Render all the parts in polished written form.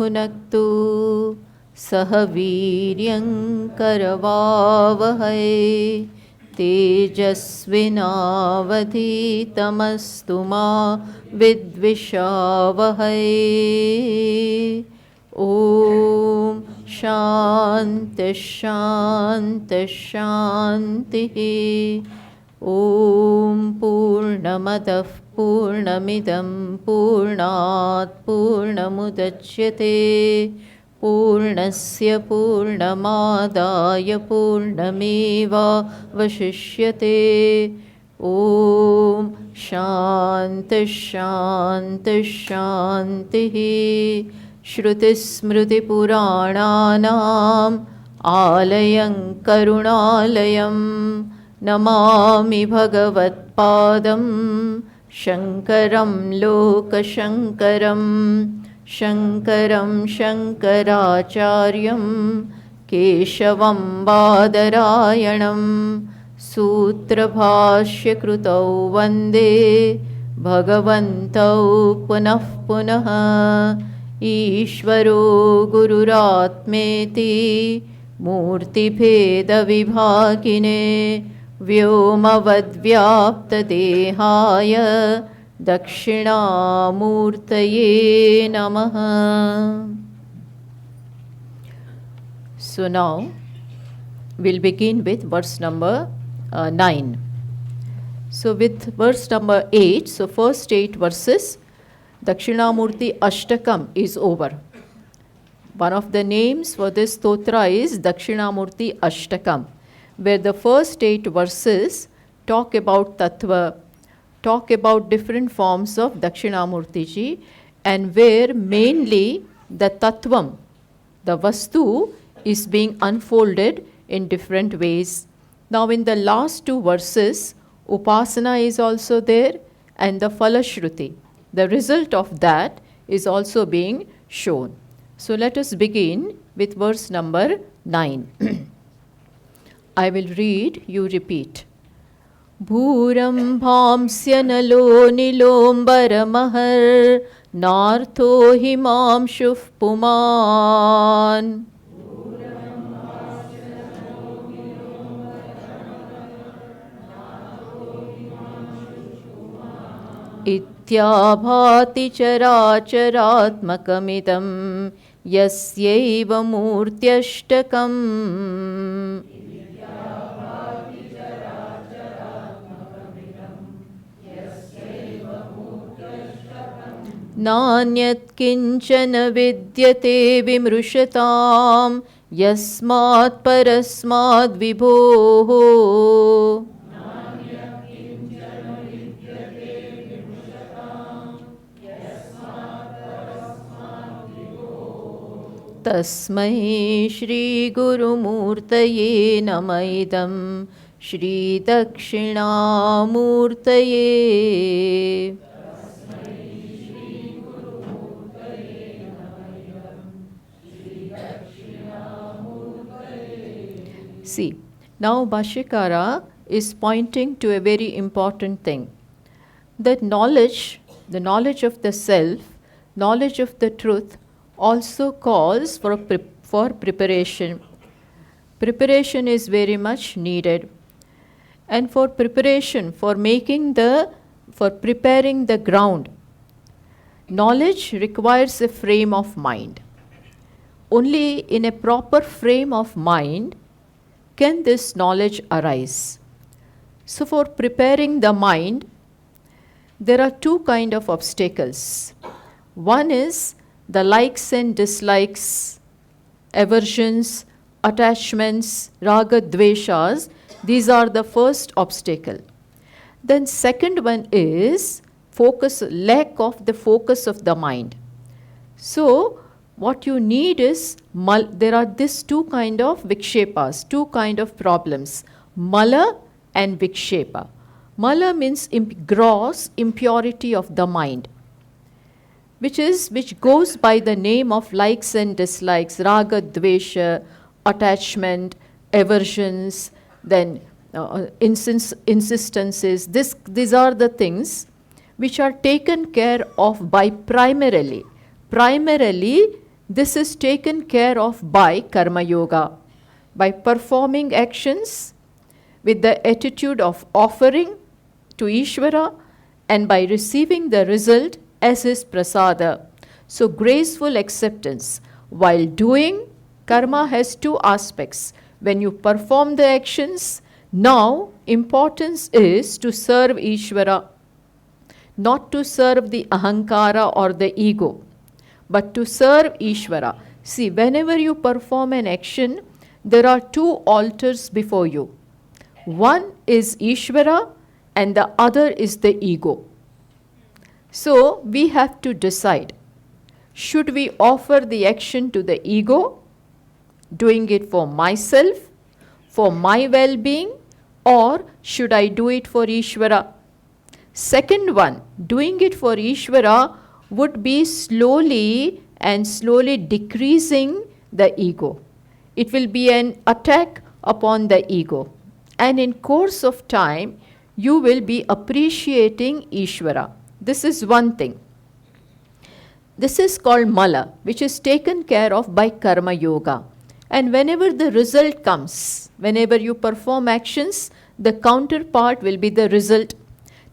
भुनक्तु सह वीर्यं करवावहै तेजस्विनावधीतमस्तु मा विद्विषावहै। ॐ शान्ति शान्ति शान्तिः। ॐ पूर्णमदः पूर्णमिदं पूर्णात् पूर्णमुदच्यते पूर्णस्य पूर्णमादाय पूर्णमेवावशिष्यते। ॐ शान्ति शान्ति शान्तिः। श्रुतिस्मृतिपुराणानाम् आलयं करुणालयं नमामि भगवत्पादं शङ्करं लोकशङ्करं शङ्करं शङ्कराचार्यं केशवं बादरायणं सूत्रभाष्यकृतौ वन्दे भगवन्तौ पुनः पुनः। ईश्वरो गुरुरात्मेति मूर्तिभेदविभागिने व्योमवद्व्याप्तदेहाय दक्षिणामूर्तये नमः। So now we'll begin with verse number 9. So with verse number 8, so first 8 verses, Dakshinamurti Ashtakam is over. One of the names for this stotra is Dakshinamurti Ashtakam, where the first 8 verses talk about tattva, talk about different forms of Dakshinamurtiji, and where mainly the tattvam, the vastu, is being unfolded in different ways. Now in the last 2 verses, Upasana is also there and the Falashruti. The result of that is also being shown. So let us begin with verse number 9. I will read, you repeat. Bhuram bhamsya nalo nilombaramahar nartho himamshuh puman. इत्याभाति चराचरात्मकमिदं यस्यैव मूर्त्यष्टकम्। नान्यत् किञ्चन विद्यते विमृशतां यस्मात् परस्माद् विभोः। तस्मै श्री गुरुमूर्तये नमः इदं श्री दक्षिणामूर्तये। See, now Bhashyakara is pointing to a very important thing. That knowledge, the knowledge of the self, knowledge of the truth, also calls for preparation. Preparation is very much needed. And for preparation, for preparing the ground, knowledge requires a frame of mind. Only in a proper frame of mind can this knowledge arise. So for preparing the mind, there are 2 kinds of obstacles. One is the likes and dislikes, aversions, attachments, raga, dveshas. These are the first obstacle. Then second one is lack of the focus of the mind. So what you need is, there are these 2 kind of vikshepas, 2 kind of problems, mala and vikshepa. Mala means gross impurity of the mind, which goes by the name of likes and dislikes, raga, dvesha, attachment, aversions, then insistences. These are the things which are taken care of by primarily This is taken care of by Karma Yoga, by performing actions with the attitude of offering to Ishvara and by receiving the result as his prasada. So graceful acceptance. While doing, karma has two aspects. When you perform the actions, now importance is to serve Ishvara, not to serve the ahankara or the ego, but to serve Ishvara. See, whenever you perform an action, there are two altars before you. One is Ishvara and the other is the ego. So we have to decide, should we offer the action to the ego, doing it for myself, for my well-being, or should I do it for Ishvara? Second one, doing it for Ishvara would be slowly decreasing the ego. It will be an attack upon the ego. And in course of time, you will be appreciating Ishvara. This is one thing. This is called mala, which is taken care of by Karma Yoga. And whenever the result comes, whenever you perform actions, the counterpart will be the result.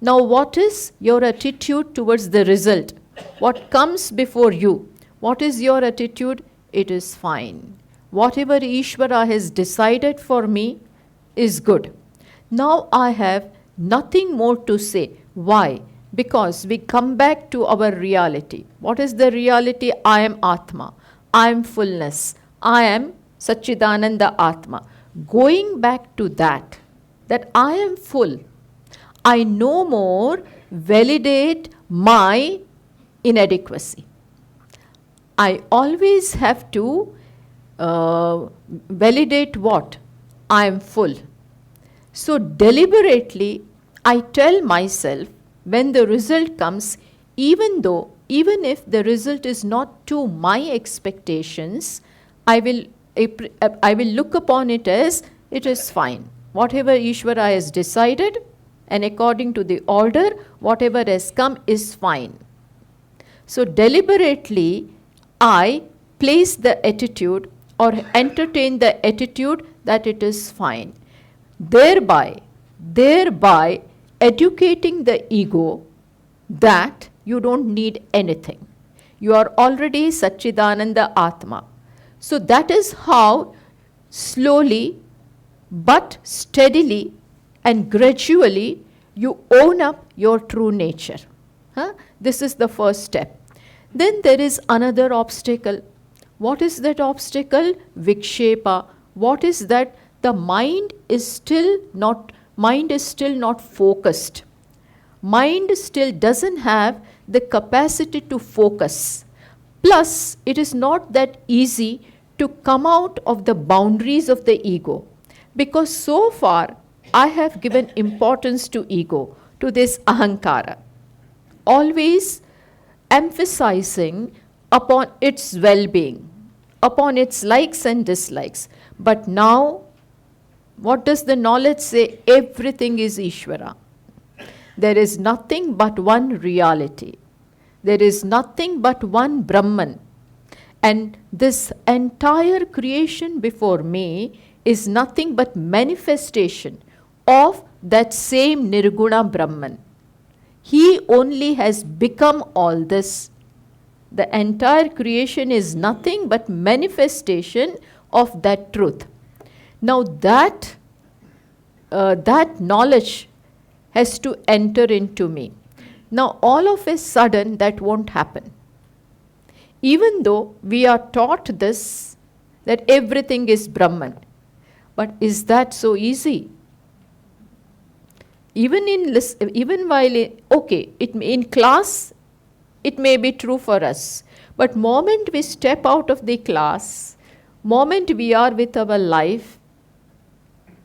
Now, what is your attitude towards the result? What comes before you? What is your attitude? It is fine. Whatever Ishvara has decided for me is good. Now I have nothing more to say. Why? Because we come back to our reality. What is the reality? I am Atma. I am fullness. I am Satchidananda Atma. Going back to that I am full, I no more validate my inadequacy. I always have to validate what? I am full. So deliberately, I tell myself, when the result comes, even if the result is not to my expectations, I will look upon it as it is fine. Whatever Ishvara has decided, and according to the order, whatever has come is fine. So deliberately, I place the attitude or entertain the attitude that it is fine. Thereby educating the ego that you don't need anything. You are already Satchidananda Atma. So that is how slowly but steadily and gradually you own up your true nature. This is the first step. Then there is another obstacle. What is that obstacle? Vikshepa. What is that? The mind is still not focused. Mind still doesn't have the capacity to focus. Plus, it is not that easy to come out of the boundaries of the ego. Because so far, I have given importance to ego, to this ahankara, always emphasizing upon its well-being, upon its likes and dislikes. But now, what does the knowledge say? Everything is Ishvara. There is nothing but one reality. There is nothing but one Brahman. And this entire creation before me is nothing but manifestation of that same Nirguna Brahman. He only has become all this. The entire creation is nothing but manifestation of that truth. Now that knowledge has to enter into me. Now all of a sudden that won't happen. Even though we are taught this, that everything is Brahman. But is that so easy? In class, it may be true for us. But moment we step out of the class, moment we are with our life,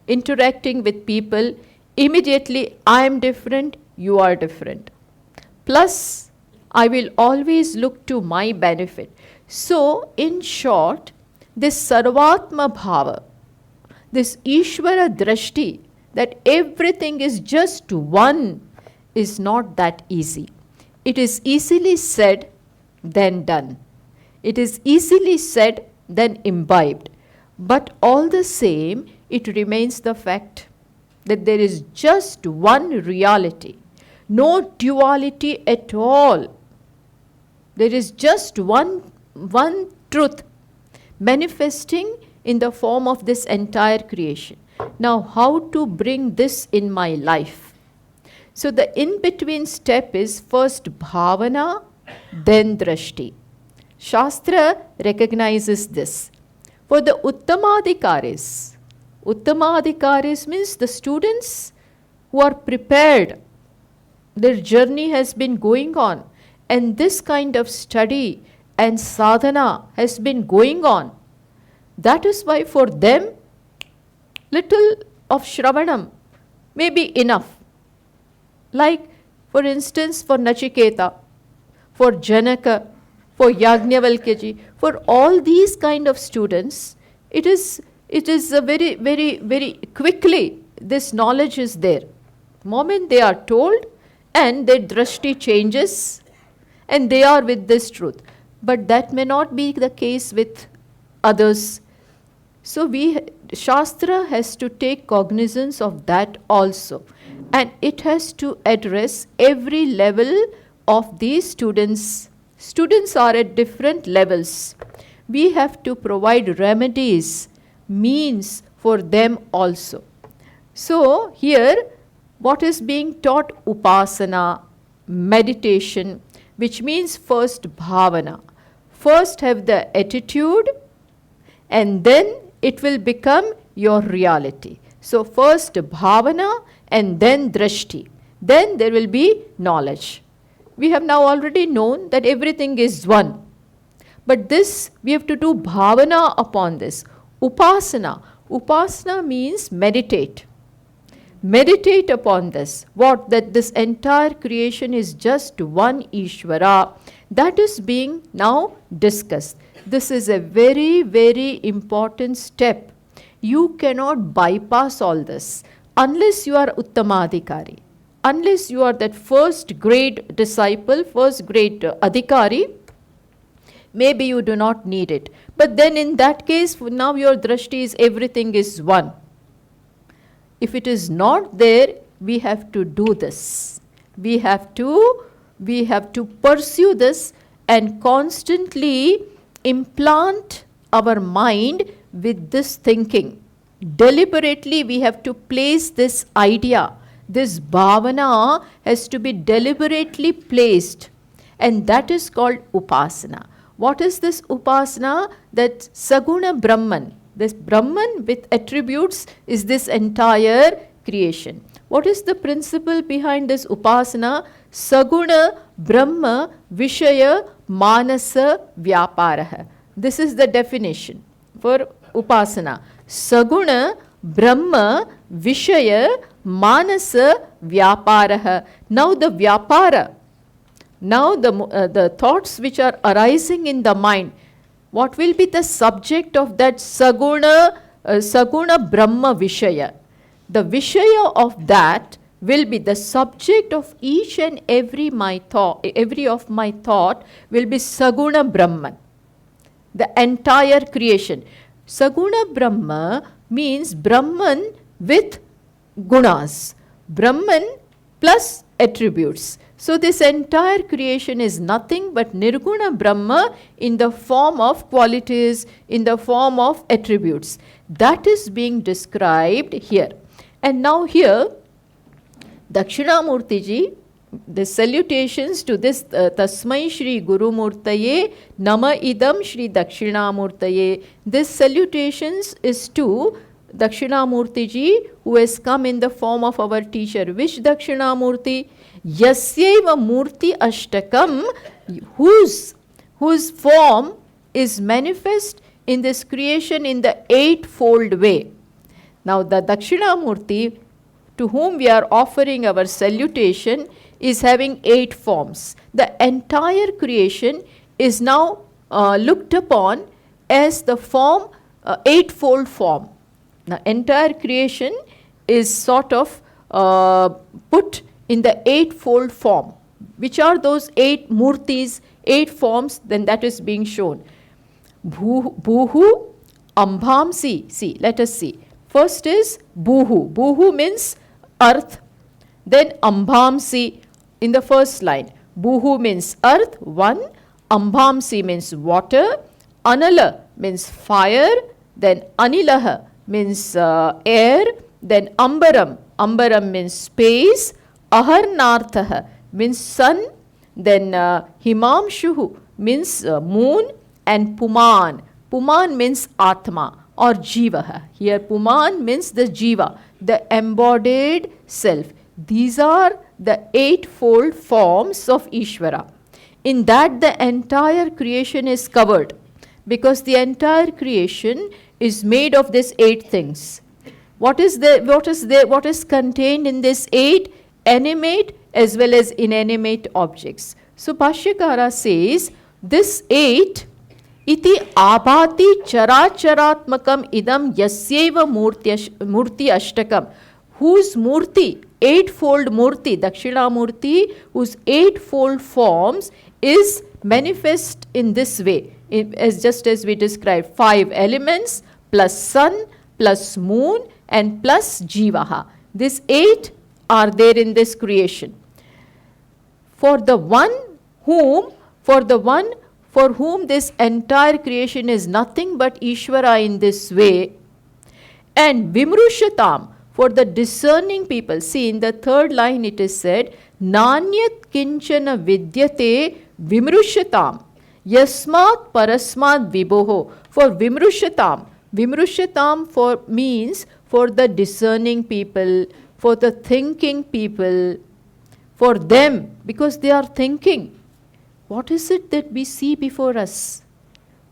interacting with people, immediately I am different, you are different. Plus, I will always look to my benefit. So, in short, this Sarvatma Bhava, this Ishvara Drashti, that everything is just one, is not that easy. It is easily said than done. It is easily said than imbibed. But all the same, it remains the fact that there is just one reality, no duality at all. There is just one truth manifesting in the form of this entire creation. Now, how to bring this in my life? So the in-between step is first bhavana, then drashti. Shastra recognizes this. For the Uttamadhikaris means the students who are prepared. Their journey has been going on, and this kind of study and sadhana has been going on. That is why for them, little of Shravanam may be enough. Like, for instance, for Nachiketa, for Janaka, for Yajnavalkyaji, for all these kind of students, it is a very, very, very quickly this knowledge is there. Moment they are told, and their drashti changes, and they are with this truth. But that may not be the case with others. So Shastra has to take cognizance of that also, and it has to address every level of these students. Students are at different levels. We have to provide remedies, means for them also. So here, what is being taught? Upasana, meditation, which means first bhavana. First have the attitude, and then it will become your reality. So first bhavana, and then drashti. Then there will be knowledge. We have now already known that everything is one. But this, we have to do bhavana upon this. Upasana. Upasana means meditate. Meditate upon this. What? That this entire creation is just one Ishvara. That is being now discussed. This is a very, very important step. You cannot bypass all this unless you are Uttamadhikari. Unless you are that first grade disciple, first grade adhikari, maybe you do not need it. But then in that case, now your drashti is everything is one. If it is not there, we have to do this. We have to pursue this and constantly implant our mind with this thinking. Deliberately, we have to place this idea. This bhavana has to be deliberately placed, and that is called upasana. What is this upasana? That Saguna Brahman. This Brahman with attributes is this entire creation. What is the principle behind this upasana? Saguna Brahma Vishaya Manasa Vyaparaha. This is the definition for upasana. Saguna Brahma Vishaya Manasa Vyaparaha. Now the Vyapara, now the thoughts which are arising in the mind, what will be the subject of that Saguna Brahma Vishaya? The Vishaya of that will be the subject of each and every of my thought will be Saguna Brahman. The entire creation. Saguna Brahma means Brahman with gunas. Brahman plus attributes. So this entire creation is nothing but Nirguna Brahma in the form of qualities, in the form of attributes. That is being described here. And now here, Dakshinamurti ji, the salutations to this Tasmai Shri Guru Murtaye Nama Idam Shri Dakshinamurtaye. This salutations is to Dakshinamurti ji, who has come in the form of our teacher. Which Dakshinamurti? Yasyaiva Murti Ashtakam, whose form is manifest in this creation in the eightfold way. Now the Dakshinamurti to whom we are offering our salutation is having 8 forms. The entire creation is now looked upon as the form, eightfold form. Now entire creation is sort of put in the eightfold form. Which are those 8 murtis, 8 forms? Then that is being shown. Bhuhu ambhamsi. See, let us see. First is Bhuhu. Bhuhu means earth. Then ambhamsi in the first line. Bhuhu means earth, one. Ambhamsi means water. Anala means fire. Then anilaha means air. Then ambaram. Ambaram means space. Aharnarthaha means sun. Then himamshuhu means moon. And puman. Puman means atma or jivaha. Here puman means the jiva, the embodied self. These are the eightfold forms of Ishvara. In that the entire creation is covered, because the entire creation is made of these 8 things. What is contained in this 8? Animate as well as inanimate objects. So Bhashyakara says this 8 iti abhati characharatmakam idam yasyeva murti ashtakam, whose murti, eightfold murti, Dakshinamurti, whose eightfold forms is manifest in this way, as just as we described, 5 elements plus sun plus moon and plus jivaha. These 8 are there in this creation. For the one for whom this entire creation is nothing but Ishvara in this way, and Vimrushatam, for the discerning people. See, in the 3rd line it is said, Nanyat kinchana vidyate Vimrushatam, Yasmat parasmat viboho. For Vimrushatam, Vimrushatam for means for the discerning people, for the thinking people, for them, because they are thinking. What is it that we see before us?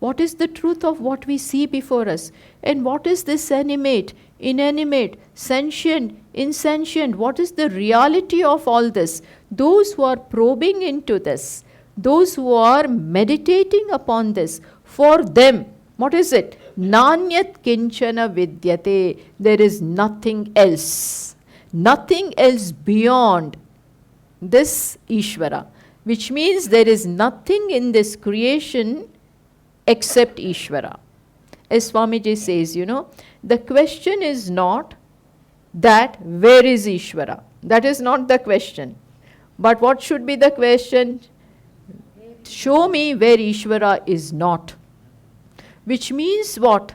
What is the truth of what we see before us? And what is this animate, inanimate, sentient, insentient? What is the reality of all this? Those who are probing into this, those who are meditating upon this, for them, what is it? Nanyat kinchana vidyate. There is nothing else beyond this Ishvara. Which means there is nothing in this creation except Ishvara. As Swamiji says, the question is not that where is Ishvara. That is not the question. But what should be the question? Show me where Ishvara is not. Which means what?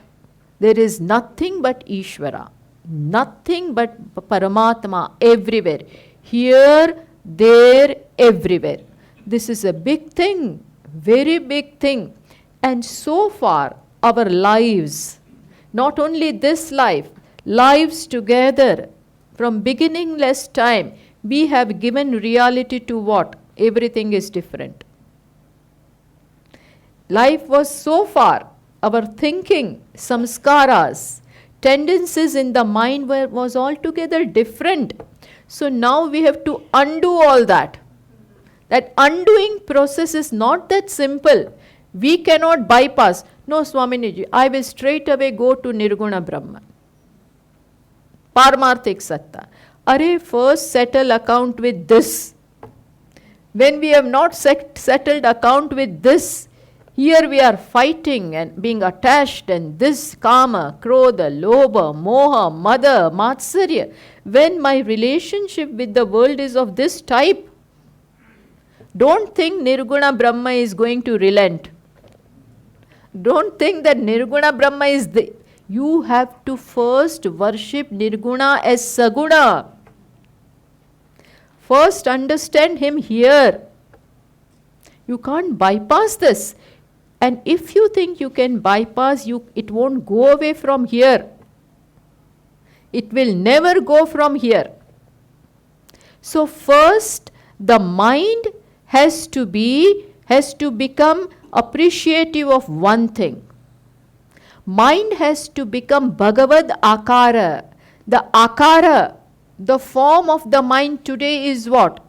There is nothing but Ishvara. Nothing but Paramatma everywhere. Here, there, everywhere. This is a big thing, very big thing. And so far, our lives, not only this life, lives together, from beginningless time, we have given reality to what? Everything is different. Life was so far, our thinking, samskaras, tendencies in the mind was altogether different. So now we have to undo all that. That undoing process is not that simple. We cannot bypass. No, Swamini, I will straight away go to Nirguna Brahman. Paramarthik Satta. Array, first settle account with this. When we have not settled account with this, here we are fighting and being attached, and this kama, krodha, lobha, moha, mada, matsarya. When my relationship with the world is of this type, don't think Nirguna Brahma is going to relent. Don't think that Nirguna Brahma is the... You have to first worship Nirguna as Saguna. First understand him here. You can't bypass this. And if you think you can bypass, it won't go away from here. It will never go from here. So first, the mind has to become appreciative of one thing. Mind has to become Bhagavad Akara. The Akara, the form of the mind today is what?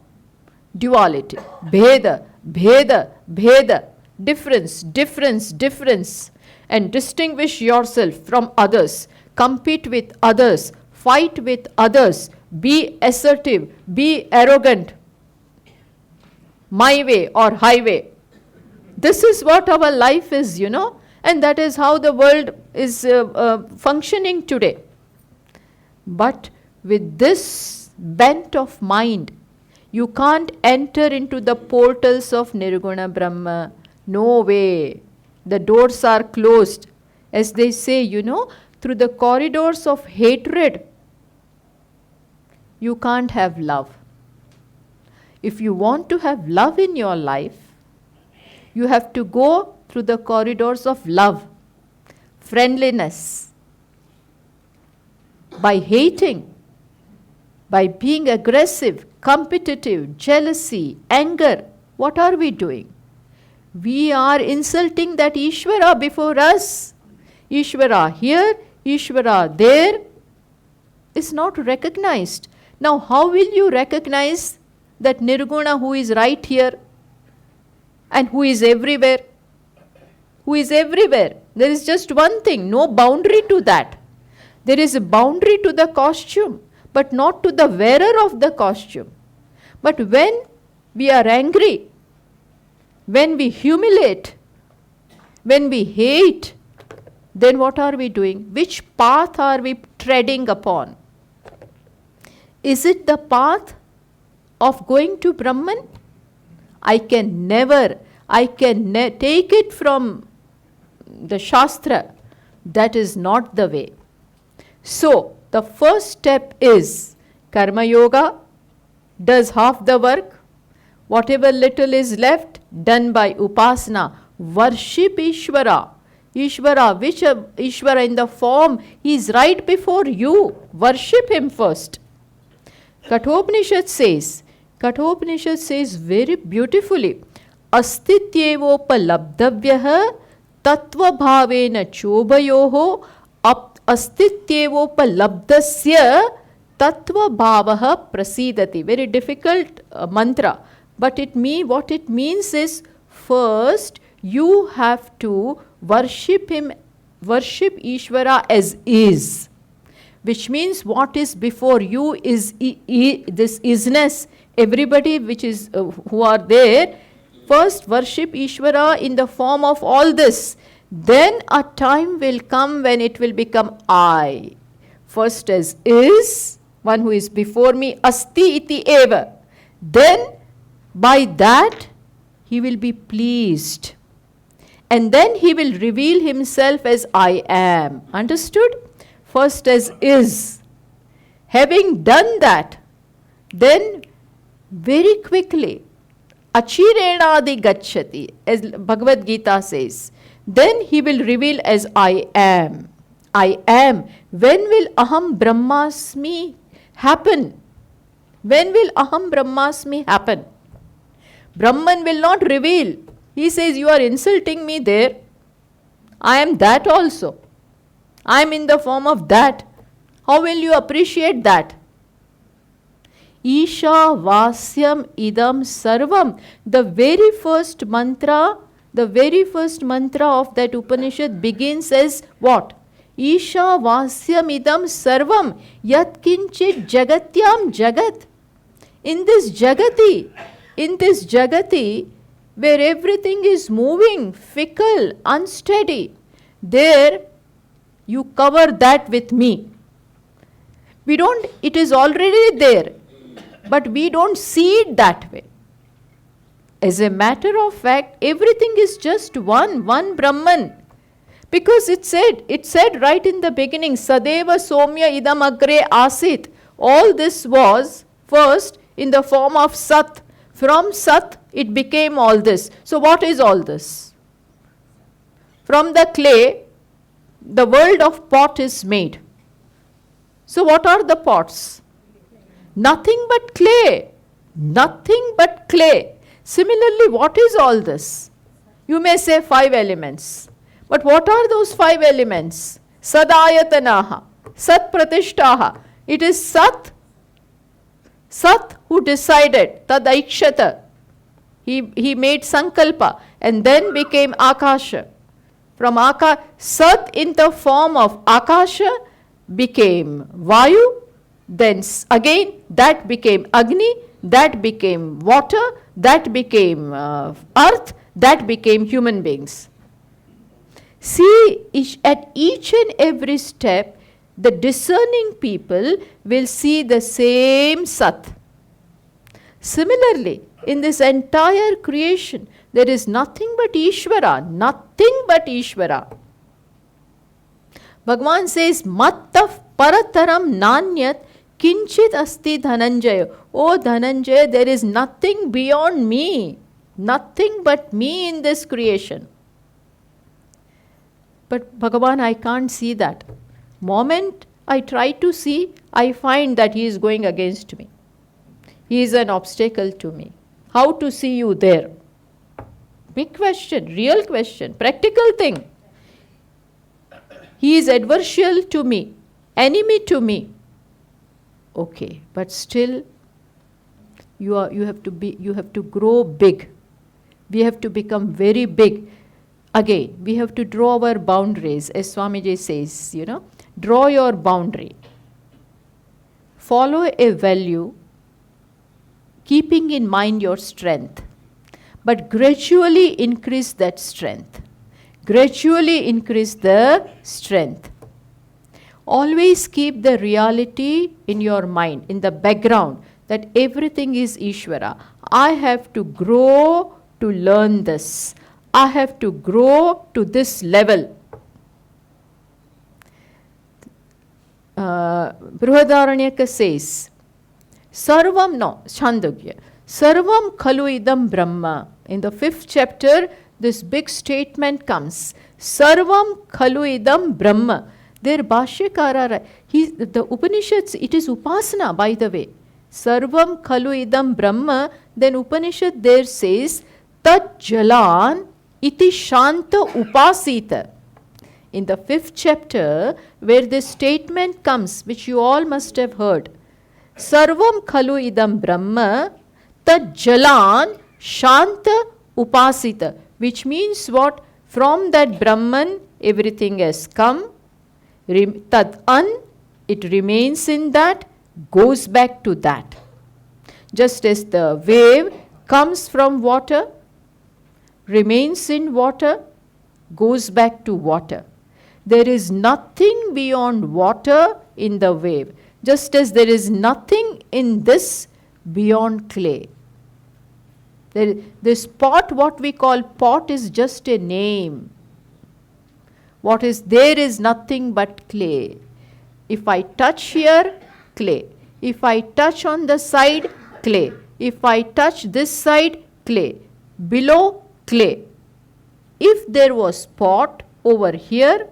Duality. Bheda, Bheda, Bheda. Difference, difference, difference. And distinguish yourself from others. Compete with others. Fight with others. Be assertive. Be arrogant. My way or highway. This is what our life is, And that is how the world is functioning today. But with this bent of mind, you can't enter into the portals of Nirguna Brahma. No way. The doors are closed. As they say, through the corridors of hatred, you can't have love. If you want to have love in your life, you have to go through the corridors of love, friendliness. By hating, by being aggressive, competitive, jealousy, anger, what are we doing? We are insulting that Ishvara before us. Ishvara here, Ishvara there is not recognized. Now, how will you recognize that Nirguna who is right here and who is everywhere? Who is everywhere? There is just one thing, no boundary to that. There is a boundary to the costume, but not to the wearer of the costume. But when we are angry, when we humiliate, when we hate, then what are we doing? Which path are we treading upon? Is it the path of going to Brahman? I can take it from the Shastra. That is not the way. So, the first step is Karma Yoga does half the work. Whatever little is left, done by Upasana. Worship Ishvara. Ishvara, which Ishvara in the form, he is right before you. Worship him first. Kathopanishad says very beautifully, Astityevopalabdhavyah tattva bhavena chobhayoho astityevopalabdhasya tattva bhavaha prasidati. Very difficult mantra. But what it means is, first you have to worship him, worship Ishvara as is. Which means what is before you is this isness. Everybody who are there, first worship Ishvara in the form of all this. Then a time will come when it will become I. First as is, one who is before me, asti iti eva. Then by that he will be pleased. And then he will reveal himself as I am. Understood? First as is. Having done that, then very quickly, achirenadi gacchati, as Bhagavad Gita says, then he will reveal as I am. I am. When will aham brahmasmi happen? When will aham brahmasmi happen? Brahman will not reveal. He says, you are insulting me there. I am that also. I am in the form of that. How will you appreciate that? Isha Vasyam Idam Sarvam. The very first mantra of that Upanishad begins as what? Isha Vasyam Idam Sarvam Yat Kinchit Jagatyam Jagat. In this Jagati, where everything is moving, fickle, unsteady, there you cover that with me. It is already there, but we don't see it that way. As a matter of fact, everything is just one Brahman. Because it said right in the beginning, Sadeva Somya Idam Agre Asit. All this was first in the form of Sat. From Sat, it became all this. So what is all this? From the clay, the world of pot is made. So what are the pots? Nothing but clay. Nothing but clay. Similarly, what is all this? You may say 5 elements. But what are those 5 elements? Sadayatanaha, Sat Pratishtaha. It is Sat who decided, Tadaikshata. He made Sankalpa and then became Akasha. From Sat in the form of Akasha became Vayu, then again that became Agni, that became water, that became earth, that became human beings. See, at each and every step, the discerning people will see the same Sat. Similarly, in this entire creation, there is nothing but Ishvara, nothing but Ishvara. Bhagavan says, Mattaf parataram nanyat kinchit asti Dhananjaya. Oh Dhananjaya, there is nothing beyond me, nothing but me in this creation. But Bhagavan, I can't see that. Moment I try to see, I find that he is going against me. He is an obstacle to me. How to see you there? Big question, real question, practical thing. He is adversarial to me, enemy to me. Okay, but still you have to grow big. We have to become very big. Again, we have to draw our boundaries, as Swamiji says, draw your boundary. Follow a value, keeping in mind your strength, but gradually increase that strength. Gradually increase the strength. Always keep the reality in your mind, in the background, that everything is Ishvara. I have to grow to learn this. I have to grow to this level. Brihadaranyaka says, Chandogya, Sarvam khalu idam Brahma. In the 5th chapter, this big statement comes. Sarvam khalu idam Brahma. There Bhashyakara, the Upanishads, it is Upasana, by the way. Sarvam khalu idam Brahma. Then Upanishad there says, Tat jalan iti shanta upasita. In the 5th chapter, where this statement comes, which you all must have heard, Sarvam khalu idam Brahma, tad jalan shanta upasita, which means what? From that Brahman, everything has come. Tad an, it remains in that, goes back to that. Just as the wave comes from water, remains in water, goes back to water. There is nothing beyond water in the wave, just as there is nothing in this beyond clay. This pot, what we call pot, is just a name. What is there is nothing but clay. If I touch here, clay. If I touch on the side, clay. If I touch this side, clay. Below, clay. If there was pot over here,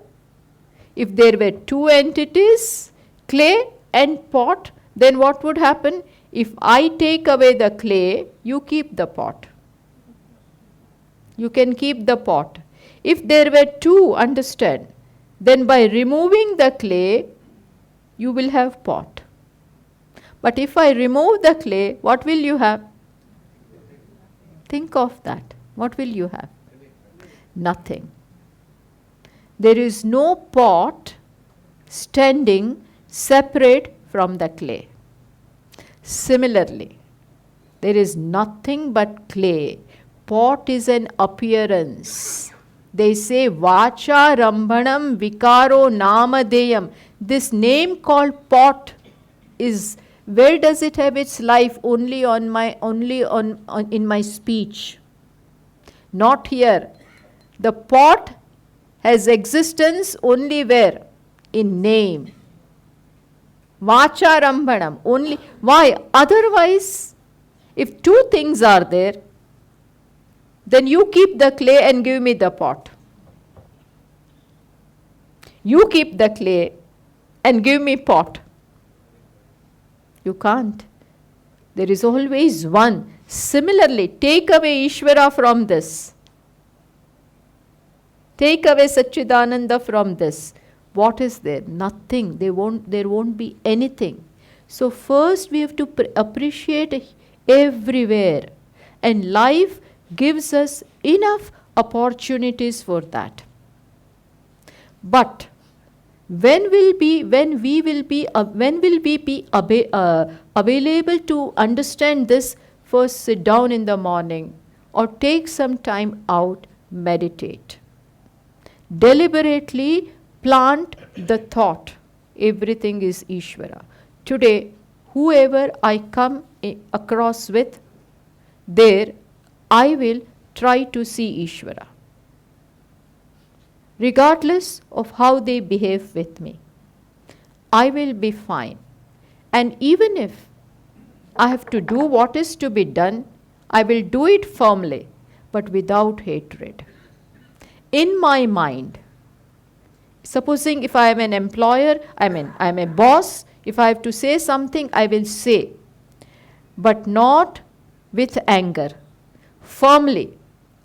if there were two entities, clay and pot, then what would happen? If I take away the clay, you keep the pot. You can keep the pot. If there were two, understand, then by removing the clay, you will have pot. But if I remove the clay, what will you have? Think of that. What will you have? Nothing. There is no pot standing separate from the clay. Similarly, there is nothing but clay. Pot is an appearance. They say, Vacha Rambhanam Vikaro Namadeyam. This name called pot is, where does it have its life? Only in my speech. Not here. The pot has existence only where? In name. Vacha Rambhanam. Only. Why? Otherwise, if two things are there, then you keep the clay and give me the pot. You keep the clay and give me pot. You can't. There is always one. Similarly, take away Ishvara from this. Take away Satchidananda from this. What is there? Nothing. There won't be anything. So first we have to appreciate everywhere. And life gives us enough opportunities for that. But when will we be available to understand this? First sit down in the morning or take some time out, meditate. deliberately plant the thought, everything is Ishvara. Today, whoever I come across with, there I will try to see Ishvara, regardless of how they behave with me. I will be fine. And even if I have to do what is to be done, I will do it firmly, but without hatred. In my mind, supposing if I am an employer, I am a boss, if I have to say something, I will say, but not with anger. Firmly,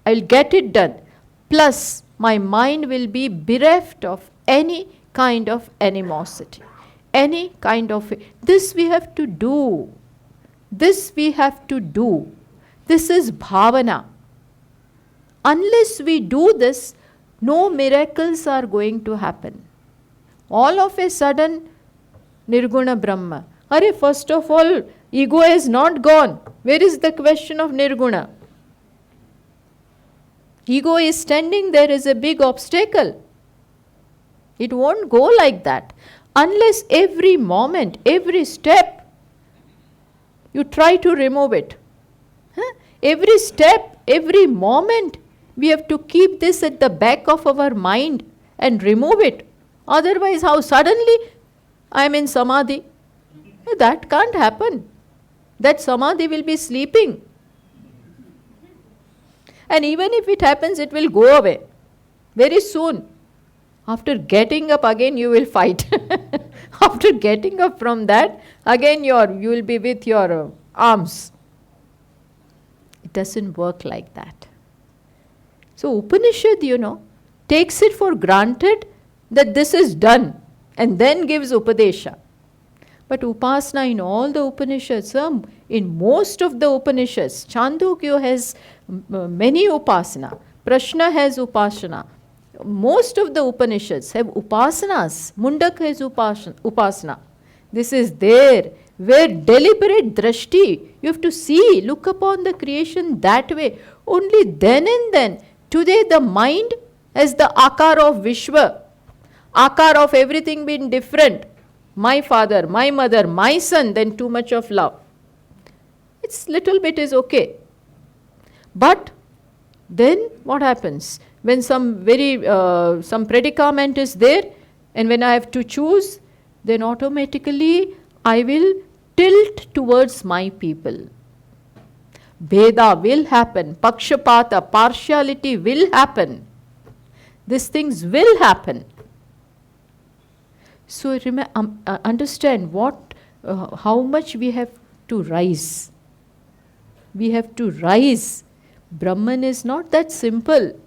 I will get it done. Plus, my mind will be bereft of any kind of animosity, any kind of... This we have to do. This we have to do. This is bhavana. Unless we do this, no miracles are going to happen. All of a sudden, Nirguna Brahma. First of all, ego is not gone. Where is the question of Nirguna? Ego is standing there as a big obstacle. It won't go like that. Unless every moment, every step, you try to remove it. Every step, every moment, we have to keep this at the back of our mind and remove it. Otherwise, how suddenly I am in samadhi? That can't happen. That samadhi will be sleeping. And even if it happens, it will go away very soon. After getting up again, you will fight. After getting up from that, again you will be with your arms. It doesn't work like that. So Upanishad, takes it for granted that this is done and then gives Upadesha. But Upasana in all the Upanishads, in most of the Upanishads, Chandogya has many Upasana, Prashna has Upasana. Most of the Upanishads have Upasanas. Mundak has Upasana. This is there, where deliberate drashti, you have to see, look upon the creation that way. Only then and then. Today the mind has the akar of Vishwa, akar of everything being different. My father, my mother, my son, then too much of love. It's little bit is okay. But then what happens? When some predicament is there, and when I have to choose, then automatically I will tilt towards my people. Bheda will happen, pakshapata, partiality will happen. These things will happen. So understand how much we have to rise. We have to rise. Brahman is not that simple.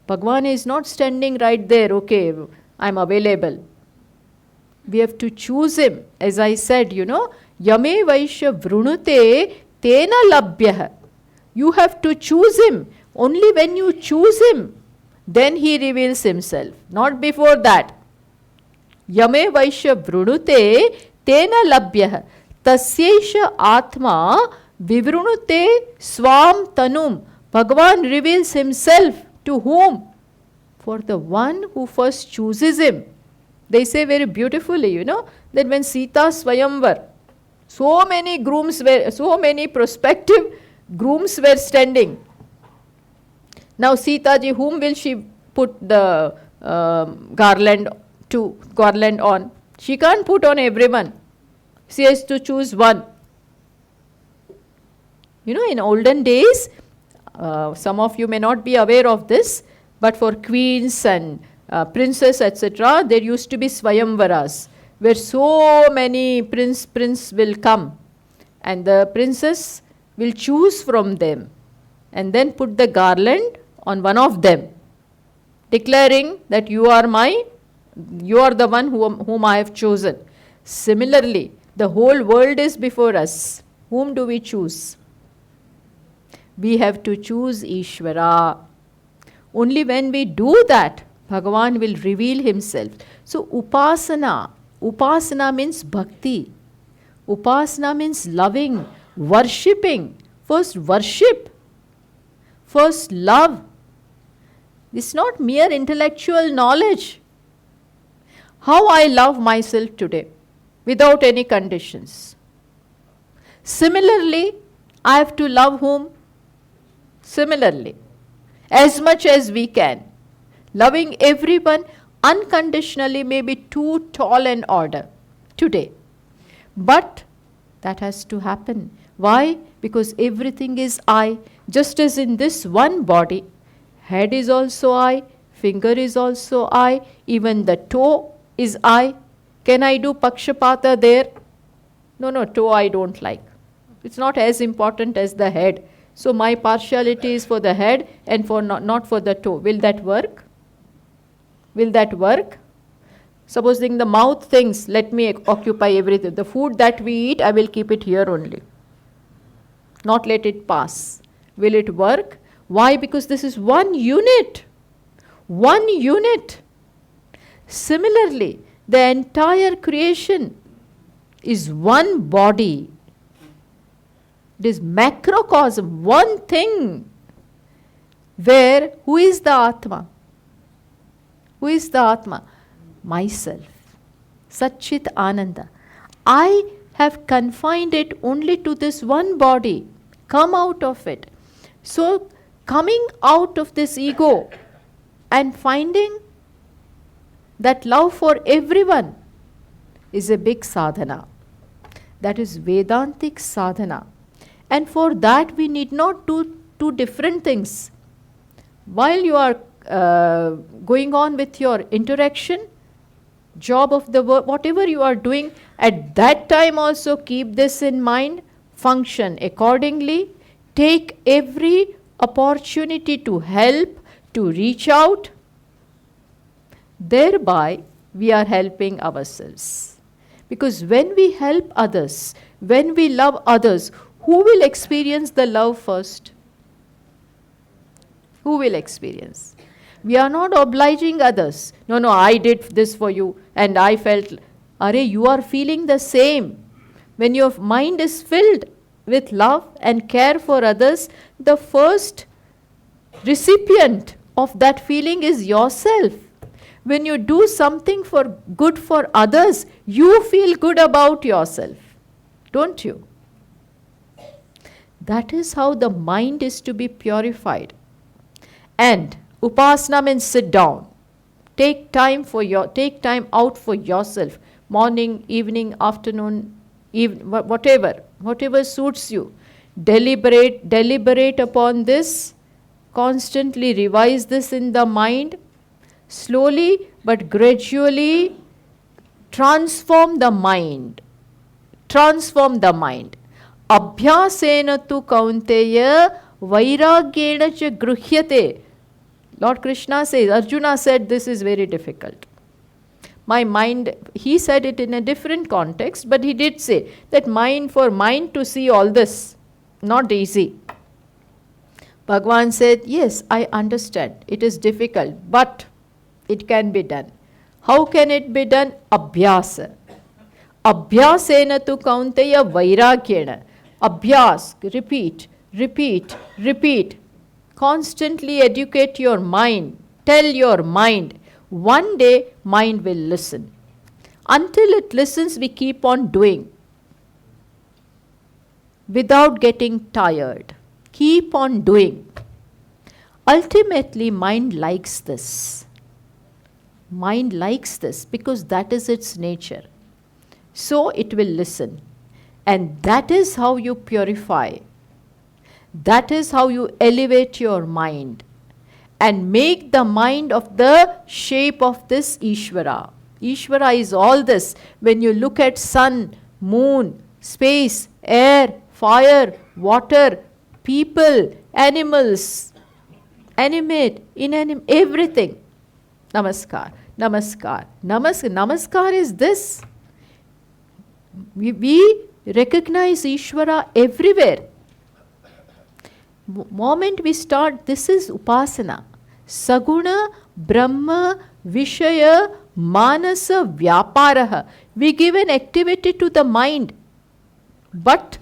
Bhagwan is not standing right there, okay, I'm available. We have to choose him. As I said, Yame Vaishya Vrunute Tena Labhyah. You have to choose him. Only when you choose him, then he reveals himself. Not before that. Yame Vaishya Vrunute Tena Labhyah. Tasyesha Atma Vivrunute Swam Tanum. Bhagavan reveals himself to whom? For the one who first chooses him. They say very beautifully, that when Sita Swayamvar, so many prospective grooms were standing. Now Sita ji, whom will she put the garland on? She can't put on everyone. She has to choose one. In olden days, some of you may not be aware of this, but for queens and princes, etc., there used to be swayamvaras, where so many prince will come, and the princess will choose from them, and then put the garland on one of them, declaring that you are the one whom I have chosen. Similarly, the whole world is before us. Whom do we choose? We have to choose Ishvara. Only when we do that, Bhagavan will reveal himself. So Upasana means bhakti. Upasana means loving, worshipping. First worship, first love. It's not mere intellectual knowledge. How I love myself today, without any conditions. Similarly, I have to love whom? Similarly, as much as we can. Loving everyone unconditionally may be too tall an order today. But that has to happen. Why? Because everything is I. Just as in this one body, head is also I, finger is also I, even the toe is I. Can I do pakshapata there? No, toe I don't like. It's not as important as the head. So my partiality is for the head and for not for the toe. Will that work? Will that work? Supposing the mouth thinks, let me occupy everything. The food that we eat, I will keep it here only. Not let it pass. Will it work? Why? Because this is one unit. One unit. Similarly, the entire creation is one body. It is macrocosm, one thing. Where, who is the Atma? Who is the Atma? Myself. Satchit Ananda. I have confined it only to this one body. Come out of it. So, coming out of this ego and finding that love for everyone is a big sadhana. That is Vedantic sadhana. And for that we need not do two different things. While you are going on with your interaction, job of the work, whatever you are doing, at that time also keep this in mind, function accordingly, take every opportunity to help, to reach out. Thereby we are helping ourselves. Because when we help others, when we love others, who will experience the love first? Who will experience? We are not obliging others. No, I did this for you and I felt, you are feeling the same. When your mind is filled with love and care for others, the first recipient of that feeling is yourself. When you do something for good for others, you feel good about yourself, don't you? That is how the mind is to be purified. And upasana means sit down. Take time out for yourself. Morning, evening, afternoon, whatever suits you. Deliberate upon this. Constantly revise this in the mind. Slowly but gradually transform the mind. Transform the mind. Abhyasena tu kaunteya vairagyena cha gruhyate. Lord Krishna says, Arjuna said this is very difficult. My mind, he said it in a different context, but he did say that for mind to see all this, not easy. Bhagavan said, yes, I understand, it is difficult, but it can be done. How can it be done? Abhyasa. Abhyasena tu kaunteya vairagyena. Abhyas, repeat. Constantly educate your mind. Tell your mind. One day, mind will listen. Until it listens, we keep on doing. Without getting tired. Keep on doing. Ultimately, mind likes this. Mind likes this because that is its nature. So it will listen. And that is how you purify. That is how you elevate your mind and make the mind of the shape of this Ishvara. Ishvara is all this. When you look at sun, moon, space, air, fire, water, people, animals, animate, inanimate, everything. Namaskar. Namaskar is this. We recognize Ishvara everywhere. Moment we start, this is upasana. Saguna, Brahma, Vishaya, Manasa, Vyaparaha. We give an activity to the mind, but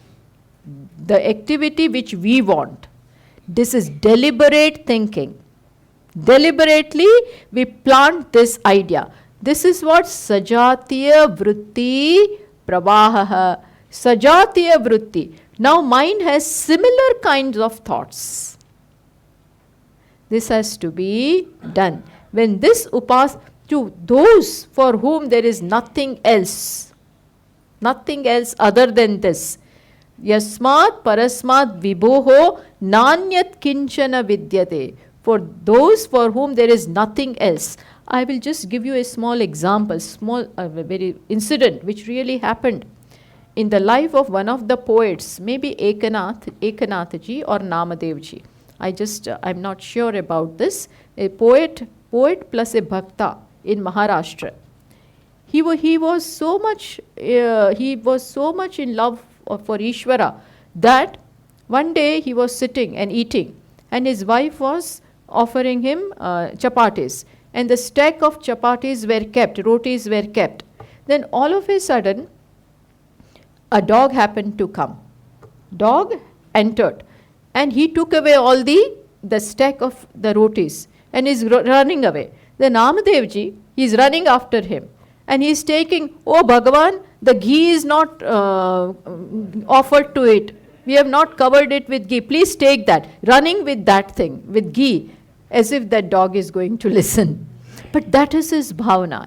the activity which we want. This is deliberate thinking. Deliberately, we plant this idea. This is what Sajatiya Vritti Pravaha. Sajatiya Vritti. Now mind has similar kinds of thoughts. This has to be done. When this to those for whom there is nothing else other than this. Yasmat parasmat vibhoho nanyat kinchana vidyate. For those for whom there is nothing else. I will just give you a small example, a very incident which really happened in the life of one of the poets, maybe Ekanathji or Namadevji. I'm not sure about this. A poet plus a bhakta in Maharashtra. He was so much in love for Ishvara that one day he was sitting and eating, and his wife was offering him chapatis, and the stack of chapatis were kept, rotis were kept. Then all of a sudden, a dog happened to come. Dog entered, and he took away all the stack of the rotis and is running away. Then Namadevji is running after him, and he is taking, oh Bhagavan, the ghee is not offered to it. We have not covered it with ghee. Please take that. Running with that thing, with ghee, as if that dog is going to listen. But that is his bhavana,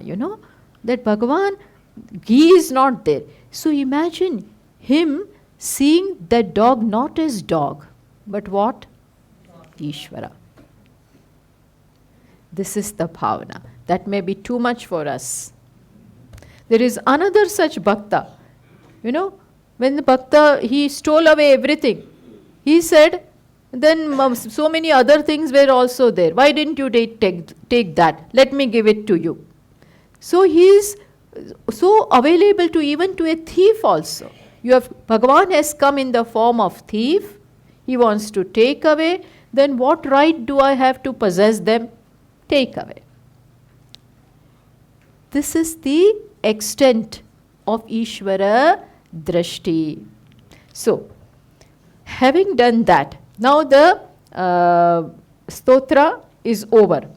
that Bhagavan, ghee is not there. So imagine him seeing that dog not as dog, but what? Ishvara. This is the bhavana. That may be too much for us. There is another such bhakta. When the bhakta, he stole away everything. He said, then so many other things were also there. Why didn't you take that? Let me give it to you. So he is so available to even to a thief also. Bhagavan has come in the form of thief. He wants to take away. Then what right do I have to possess them? Take away. This is the extent of Ishvara Drashti. So, having done that, now the Stotra is over.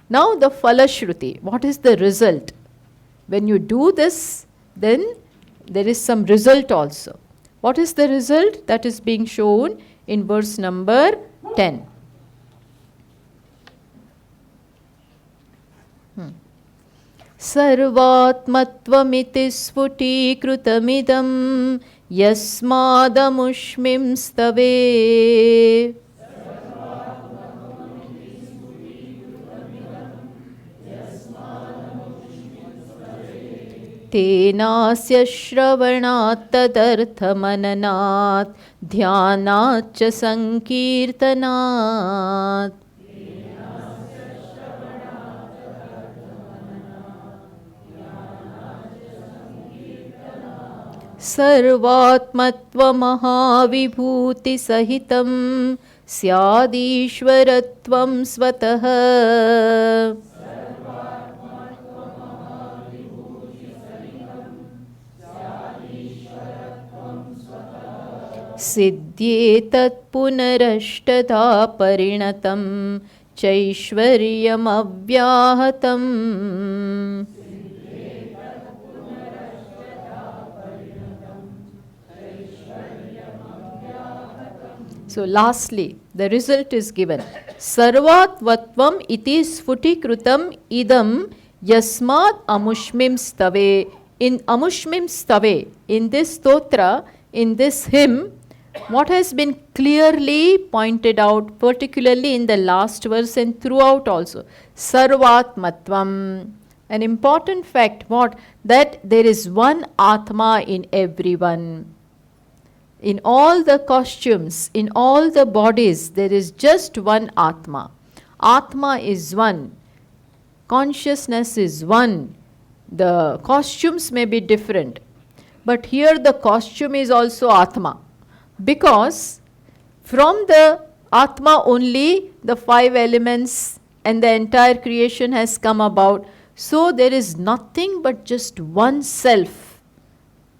Now the Falashruti. What is the result? When you do this, then there is some result also. What is the result? That is being shown in verse number 10. Sarvatmattvamiti sfutikrutamidam yasmadamushmim stave. Tenasya shravanat tadarthamananat dhyanat cha sankirtanat. Sarvatmatva mahavibhuti sahitam syadishwaratvam svataha. Siddhyetat punarashtadha parinatam chaishvaryam avyahatam. So lastly, the result is given. Sarvatvatvam iti sfutikrutam idam yasmat amushmim stave. In amushmim stave, in this stotra, in this hymn, what has been clearly pointed out, particularly in the last verse and throughout also, Sarvatmatvam. An important fact, what? That there is one Atma in everyone. In all the costumes, in all the bodies, there is just one Atma. Atma is one. Consciousness is one. The costumes may be different, but here the costume is also Atma. Because from the Atma only the 5 elements and the entire creation has come about. So there is nothing but just one self.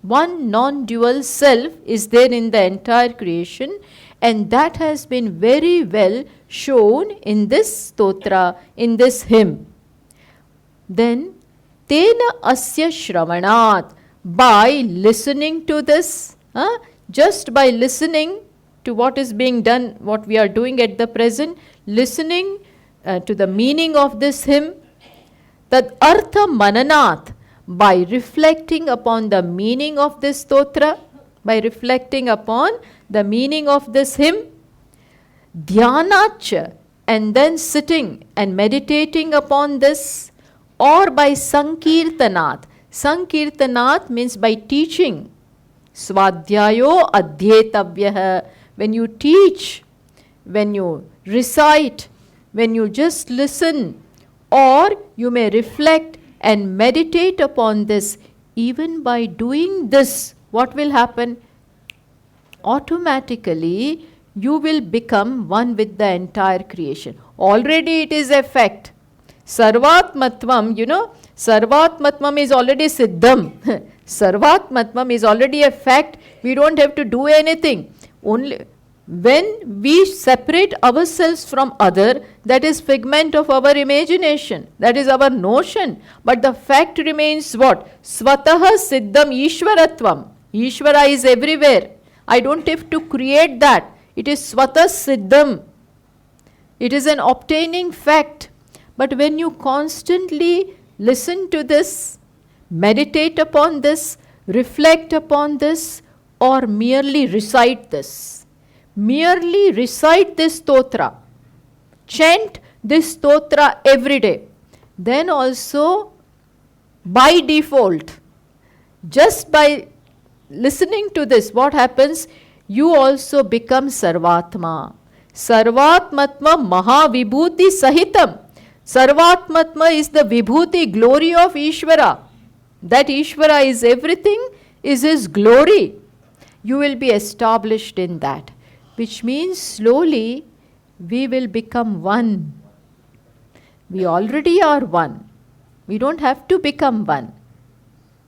One non-dual self is there in the entire creation, And that has been very well shown in this stotra, in this hymn. Then, Tena Asya Shravanat, by listening to this, just by listening to what is being done, what we are doing at the present, listening to the meaning of this hymn, Tad Artha Mananat, by reflecting upon the meaning of this stotra, by reflecting upon the meaning of this hymn, Dhyanacha, and then sitting and meditating upon this, or by Sankirtanat. Sankirtanat means by teaching. Svadhyayo adhyetavyah. When you teach, when you recite, when you just listen, or you may reflect and meditate upon this. Even by doing this, what will happen? Automatically, you will become one with the entire creation. Already it is a fact. Sarvatmatvam, Sarvatmatvam is already siddham. Sarvatmatvam is already a fact. We don't have to do anything. Only when we separate ourselves from other, that is figment of our imagination. That is our notion. But the fact remains what? Svataha siddham Ishwaratvam. Ishvara is everywhere. I don't have to create that. It is svata siddham. It is an obtaining fact. But when you constantly listen to this, meditate upon this, reflect upon this, or merely recite this, merely recite this stotra, chant this stotra every day, then also by default, just by listening to this, what happens? You also become Sarvatma. Sarvatmatma Mahavibhuti Sahitam. Sarvatmatma is the Vibhuti, glory of Ishvara. That Ishvara is everything, is his glory. You will be established in that. Which means slowly we will become one. We already are one. We don't have to become one.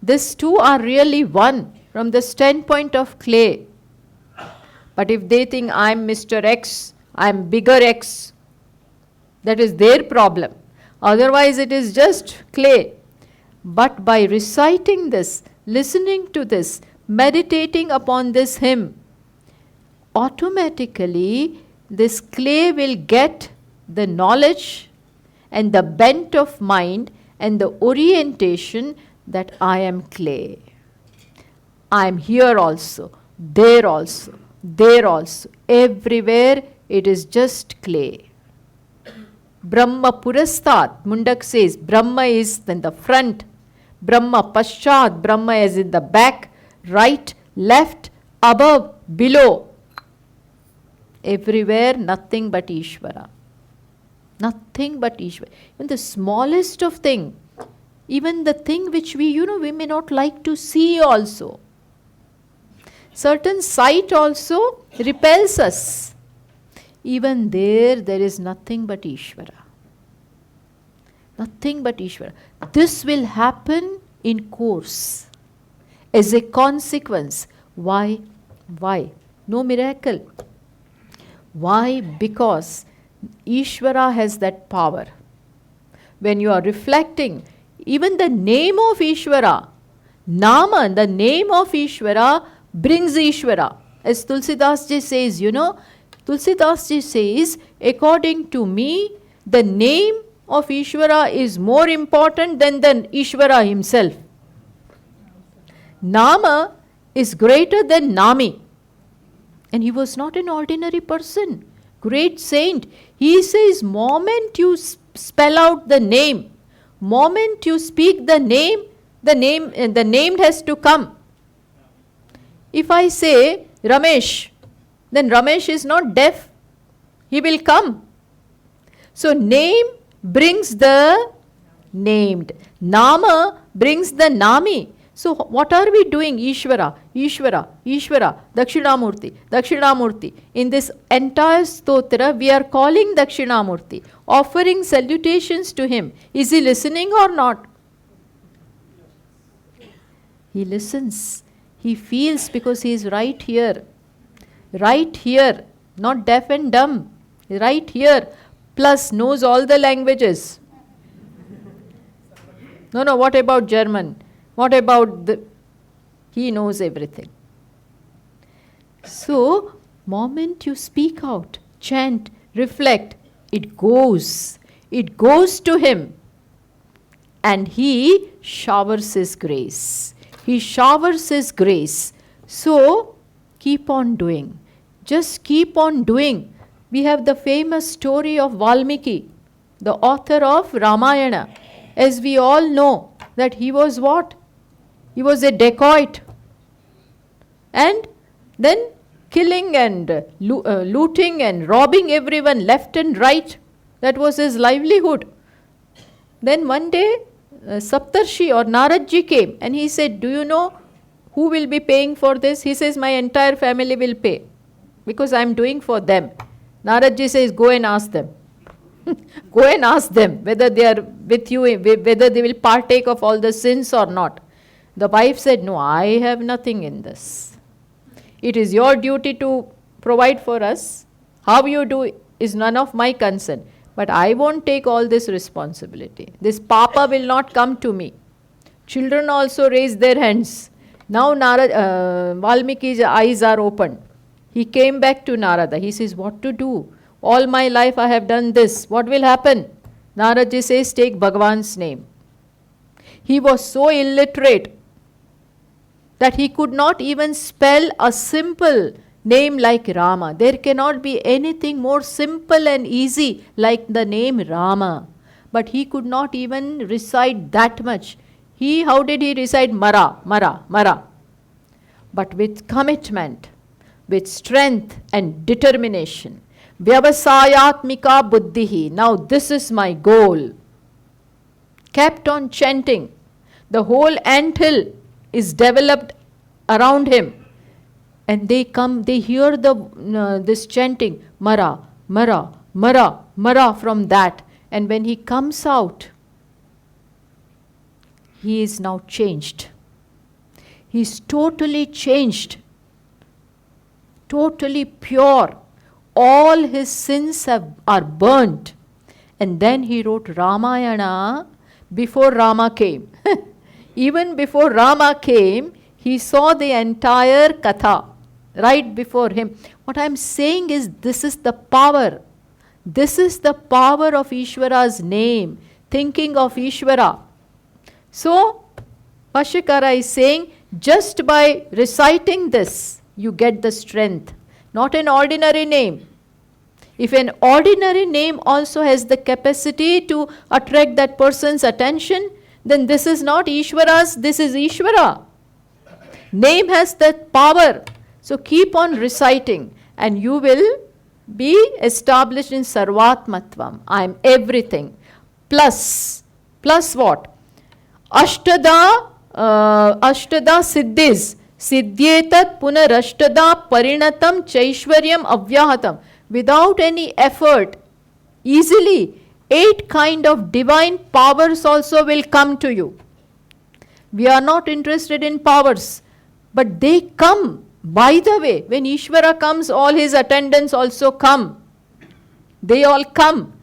These two are really one from the standpoint of clay. But if they think I am Mr. X, I am bigger X, that is their problem. Otherwise it is just clay. But by reciting this, listening to this, meditating upon this hymn, automatically this clay will get the knowledge and the bent of mind and the orientation that I am clay. I am here also, there also, there also. Everywhere it is just clay. Brahma Purastat, Mundak says, Brahma is in the front, Brahma Paschat, Brahma is in the back, right, left, above, below. Everywhere nothing but Ishvara. Nothing but Ishvara. Even the smallest of thing, even the thing which we may not like to see also. Certain sight also repels us. Even there is nothing but Ishvara. Nothing but Ishvara. This will happen in course. As a consequence. Why? Why? No miracle. Why? Because Ishvara has that power. When you are reflecting, even the name of Ishvara, Nama, the name of Ishvara brings Ishvara. As Tulsidas ji says, Tulsidas ji says, according to me, the name of Ishvara is more important than Ishvara himself. Nama is greater than Nami. And he was not an ordinary person. Great saint. He says, moment you spell out the name, moment you speak the name has to come. If I say Ramesh, then Ramesh is not deaf. He will come. So name brings the named. Nama brings the Nami. So what are we doing? Ishvara, Ishvara, Ishvara, Dakshinamurti, Dakshinamurti. In this entire stotra, we are calling Dakshinamurti, offering salutations to him. Is he listening or not? He listens. He feels because he is right here. Right here. not deaf and dumb, right here, plus knows all the languages. No, what about German? What about he knows everything. So, moment you speak out, chant, reflect, it goes to him, and he showers his grace. He showers his grace. So, keep on doing. Just keep on doing. We have the famous story of Valmiki, the author of Ramayana. As we all know, that he was what? He was a dacoit. And then killing and looting and robbing everyone left and right. That was his livelihood. Then one day, Saptarshi or Naradji came and he said, do you know who will be paying for this? He says, my entire family will pay because I am doing for them. Naradji says, go and ask them. Go and ask them whether they are with you, whether they will partake of all the sins or not. The wife said, no, I have nothing in this. It is your duty to provide for us. How you do is none of my concern. But I won't take all this responsibility. This papa will not come to me. Children also raise their hands. Now Valmiki's eyes are opened. He came back to Narada. He says, what to do? All my life I have done this. What will happen? Naradji says, take Bhagavan's name. He was so illiterate that he could not even spell a simple name like Rama. There cannot be anything more simple and easy like the name Rama. But he could not even recite that much. How did he recite? Mara, Mara, Mara. But with commitment, with strength and determination. Vyavasayatmika buddhihi. Now this is my goal. Kept on chanting. The whole anthill is developed around him. And they hear this chanting, Mara, Mara, Mara, Mara from that. And when he comes out, he is now changed. He is totally changed. Totally pure. All his sins are burnt. And then he wrote Ramayana before Rama came. Even before Rama came, he saw the entire katha right before him. What I am saying is, this is the power. This is the power of Ishvara's name. Thinking of Ishvara. So, Bhashyakara is saying, just by reciting this, you get the strength. Not an ordinary name. If an ordinary name also has the capacity to attract that person's attention, then this is not Ishvara's, this is Ishvara. Name has that power. So keep on reciting and you will be established in Sarvatmatvam. I am everything. Plus what? Ashtada siddhis. Siddhyetat punarashtada parinatam chaishwaryam avyahatam. Without any effort, easily, 8 kind of divine powers also will come to you. We are not interested in powers, but they come. By the way, when Ishvara comes, all his attendants also come. They all come.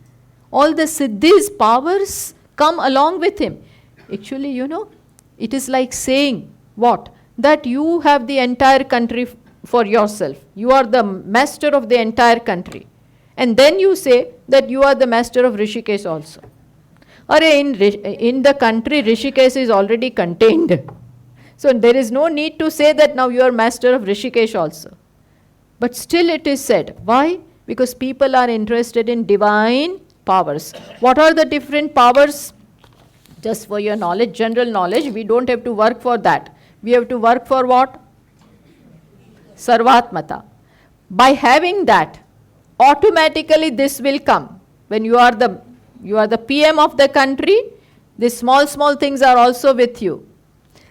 All the siddhis, powers come along with him. Actually, it is like saying what? That you have the entire country for yourself. You are the master of the entire country. And then you say that you are the master of Rishikesh also. In the country, Rishikesh is already contained. So there is no need to say that now you are master of Rishikesh also. But still it is said. Why? Because people are interested in divine powers. What are the different powers? Just for your knowledge, general knowledge, we don't have to work for that. We have to work for what? Sarvatmata. By having that, automatically this will come. When you are the PM of the country, the small things are also with you.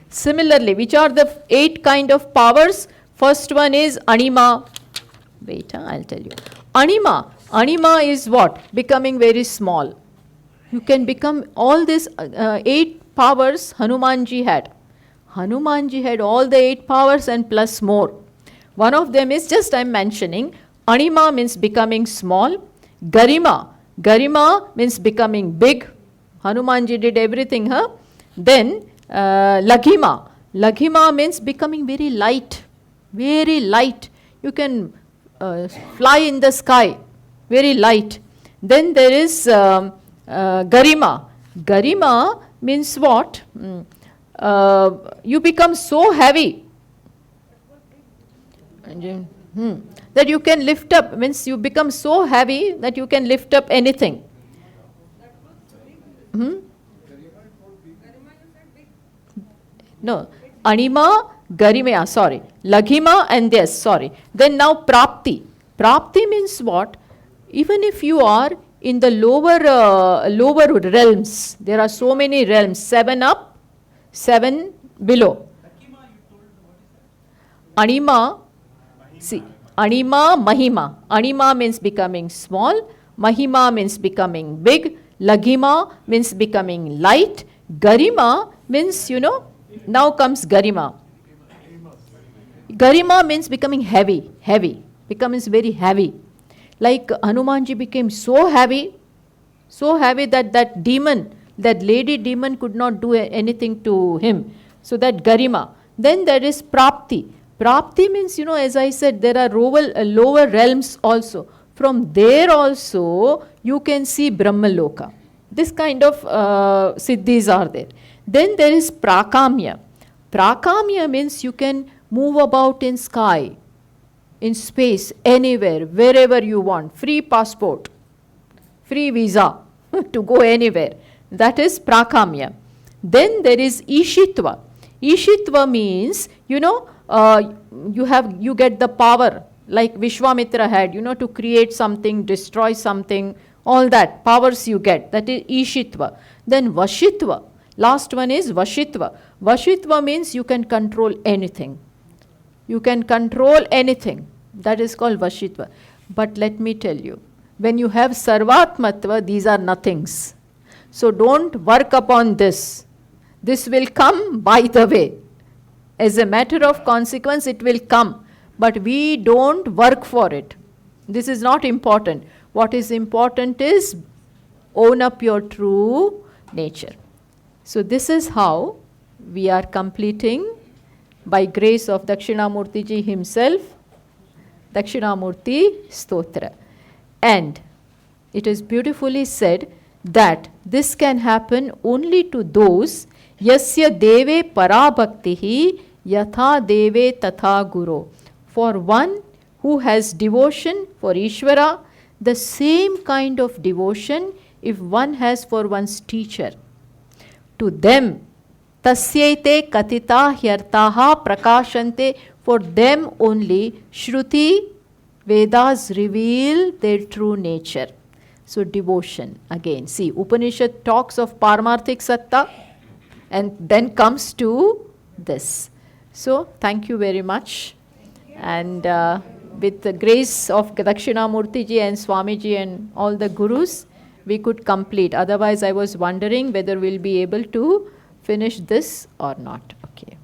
Similarly, which are the 8 kind of powers? First one is Anima. Wait, I'll tell you. Anima is what? Becoming very small. You can become all these 8 powers Hanumanji had. Hanumanji had all the 8 powers and plus more. One of them is just I'm mentioning Anima means becoming small. Garima means becoming big. Hanumanji did everything, huh? Then Laghima means becoming very light, very light. You can fly in the sky, very light. Then there is Garima. Garima means what? You become so heavy that you can lift up, means you become so heavy that you can lift up anything. No, Anima, Garima, sorry. Laghima and this, sorry. Then now Prapti. Prapti means what? Even if you are in the lower realms, there are so many realms, 7 up, 7 below. Anima, see, Anima, Mahima. Anima means becoming small, Mahima means becoming big, Laghima means becoming light, Garima means, now comes Garima. Garima means becoming heavy, becomes very heavy. Like Hanumanji became so heavy that demon, that lady demon could not do anything to him. So that Garima. Then there is Prapti. Prapti means, as I said, there are lower realms also. From there also, you can see Brahmaloka. This kind of siddhis are there. Then there is Prakamya. Prakamya means you can move about in sky, in space, anywhere, wherever you want. Free passport, free visa to go anywhere. That is Prakamya. Then there is Ishitva. Ishitva means, you get the power like Vishwamitra had, to create something, destroy something, all that powers you get. That is Ishitva. Then Vashitva. Last one is Vashitva. Vashitva means you can control anything. You can control anything. That is called Vashitva. But let me tell you, when you have Sarvatmatva, these are nothings. So don't work upon this. This will come by the way. As a matter of consequence, it will come. But we don't work for it. This is not important. What is important is own up your true nature. So this is how we are completing, by grace of Dakshinamurti ji himself, Dakshinamurti Stotra. And it is beautifully said that this can happen only to those yasya deve parabhaktihi yatha deve tatha guru. For one who has devotion for Ishvara, the same kind of devotion if one has for one's teacher. To them, tasyaite katita hyartaha prakashante, for them only Shruti, Vedas reveal their true nature. So devotion, again, see, Upanishad talks of Paramarthik Satta and then comes to this. So thank you very much. And with the grace of Dakshinamurti ji and Swami ji and all the gurus, we could complete. Otherwise, I was wondering whether we'll be able to finish this or not. Okay.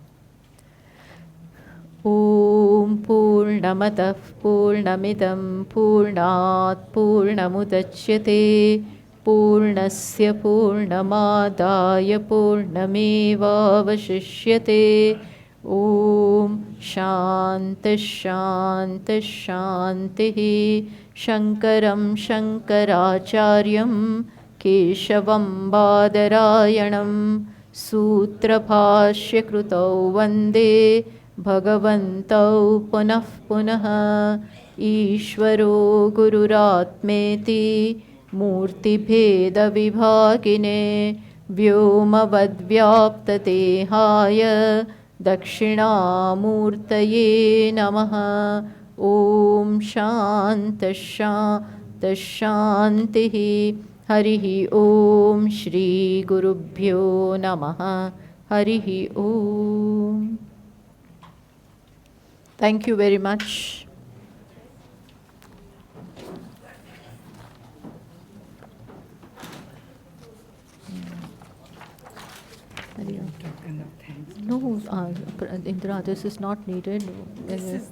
Om Purnamatav Purnamidam Purnat Purnamudachyate Purnasya Purnamadaya Purnameva Vashishyate. Om Shanti Shanti Shanti. Shankaram Shankaracharyam Keshavam Badarayanam Sutra Bhashya Krutau Vande Bhagavantau Punah Punah Ishvaro Gururatmeti Murti Bheda Vibhagine Vyoma Vadvyaptate Haya Dakshinamurtaye Namaha. Om Shanta Shanta Shanti. Harihi Om Shri Gurubhyo Namaha. Harihi Om. Thank you very much. No, Indra, this is not needed. This is